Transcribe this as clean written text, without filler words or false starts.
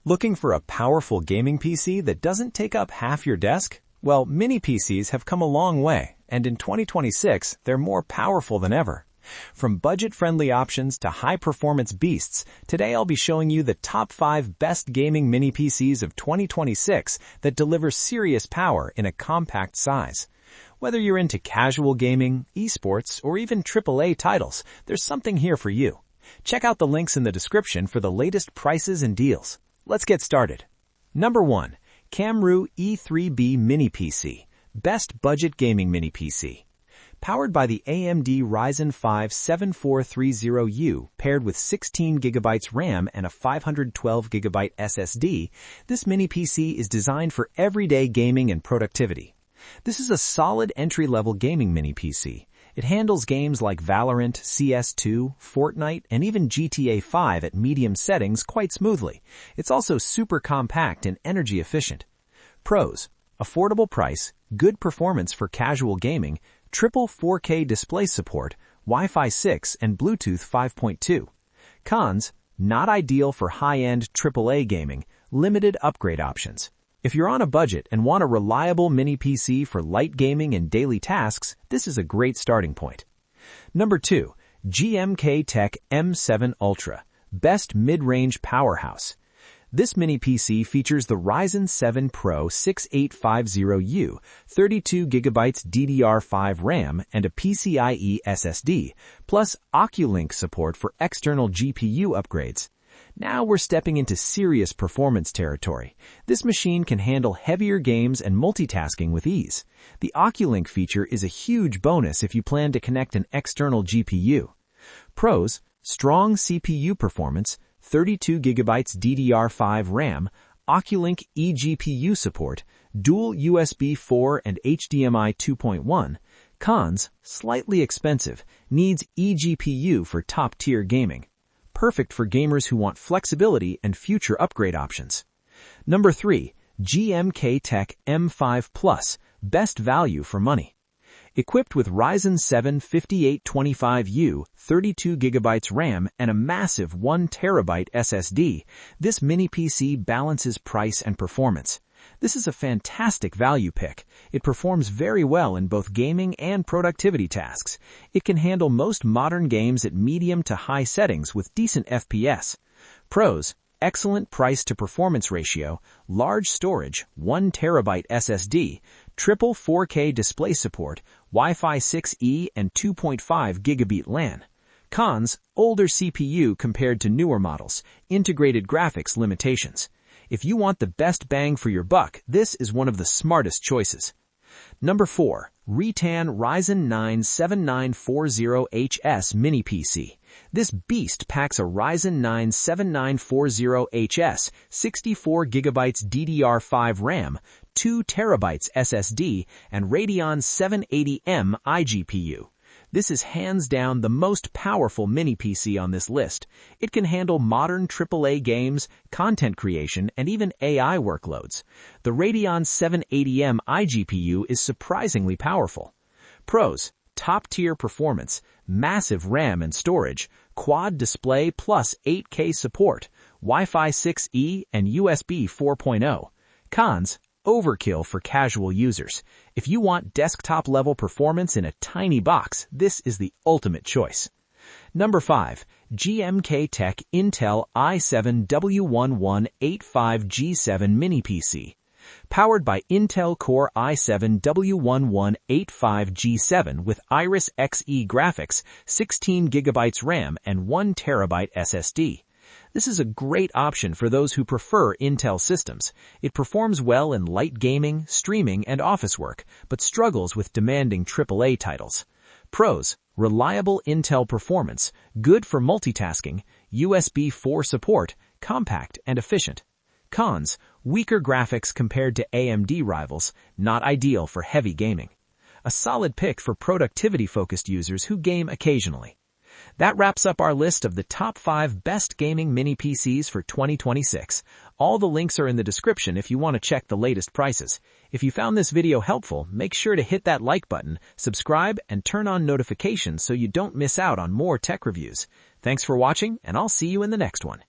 Looking for a powerful gaming PC that doesn't take up half your desk? Well, mini PCs have come a long way, and in 2026, they're more powerful than ever. From budget-friendly options to high-performance beasts, today I'll be showing you the top 5 best gaming mini PCs of 2026 that deliver serious power in a compact size. Whether you're into casual gaming, esports, or even AAA titles, there's something here for you. Check out the links in the description for the latest prices and deals. Let's get started. Number 1. KAMRUI E3B Mini PC, Best Budget Gaming Mini PC. Powered by the AMD Ryzen 5 7430U, paired with 16GB RAM and a 512GB SSD, this mini PC is designed for everyday gaming and productivity. This is a solid entry-level gaming mini PC. It handles games like Valorant, CS2, Fortnite, and even GTA 5 at medium settings quite smoothly. It's also super compact and energy efficient. Pros: affordable price, good performance for casual gaming, triple 4K display support, Wi-Fi 6 and Bluetooth 5.2. Cons: not ideal for high-end AAA gaming, limited upgrade options. If you're on a budget and want a reliable mini PC for light gaming and daily tasks, this is a great starting point. Number 2. GMKtec M7 Ultra, Best Mid-Range Powerhouse. This mini PC features the Ryzen 7 Pro 6850U, 32GB DDR5 RAM, and a PCIe SSD, plus Oculink support for external GPU upgrades. Now we're stepping into serious performance territory. This machine can handle heavier games and multitasking with ease. The Oculink feature is a huge bonus if you plan to connect an external GPU. Pros: strong CPU performance, 32GB DDR5 RAM, Oculink eGPU support, dual USB 4 and HDMI 2.1. Cons: slightly expensive, needs eGPU for top-tier gaming. Perfect for gamers who want flexibility and future upgrade options. Number 3. GMKtec M5 Plus, Best Value for Money. Equipped with Ryzen 7 5825U, 32GB RAM, and a massive 1TB SSD, this mini PC balances price and performance. This is a fantastic value pick. It performs very well in both gaming and productivity tasks. It can handle most modern games at medium to high settings with decent FPS. Pros: excellent price to performance ratio, large storage, 1TB SSD, triple 4K display support, Wi-Fi 6E and 2.5 gigabit LAN. Cons: older CPU compared to newer models, integrated graphics limitations. If you want the best bang for your buck, this is one of the smartest choices. Number 4. Reatan Ryzen 9 7940HS Mini PC. This beast packs a Ryzen 9 7940HS, 64GB DDR5 RAM, 2TB SSD, and Radeon 780M iGPU. This is hands down the most powerful mini PC on this list. It can handle modern AAA games, content creation, and even AI workloads. The Radeon 780M iGPU is surprisingly powerful. Pros: top-tier performance, massive RAM and storage, quad display plus 8K support, Wi-Fi 6E and USB 4.0. Cons: overkill for casual users. If you want desktop-level performance in a tiny box, this is the ultimate choice. Number 5. GMKtec Intel i7-W1185G7 Mini PC. Powered by Intel Core i7-W1185G7 with Iris Xe graphics, 16GB RAM, and 1TB SSD. This is a great option for those who prefer Intel systems. It performs well in light gaming, streaming, and office work, but struggles with demanding AAA titles. Pros: reliable Intel performance, good for multitasking, USB 4 support, compact and efficient. Cons: weaker graphics compared to AMD rivals, not ideal for heavy gaming. A solid pick for productivity-focused users who game occasionally. That wraps up our list of the top 5 best gaming mini PCs for 2026. All the links are in the description if you want to check the latest prices. If you found this video helpful, make sure to hit that like button, subscribe, and turn on notifications so you don't miss out on more tech reviews. Thanks for watching, and I'll see you in the next one.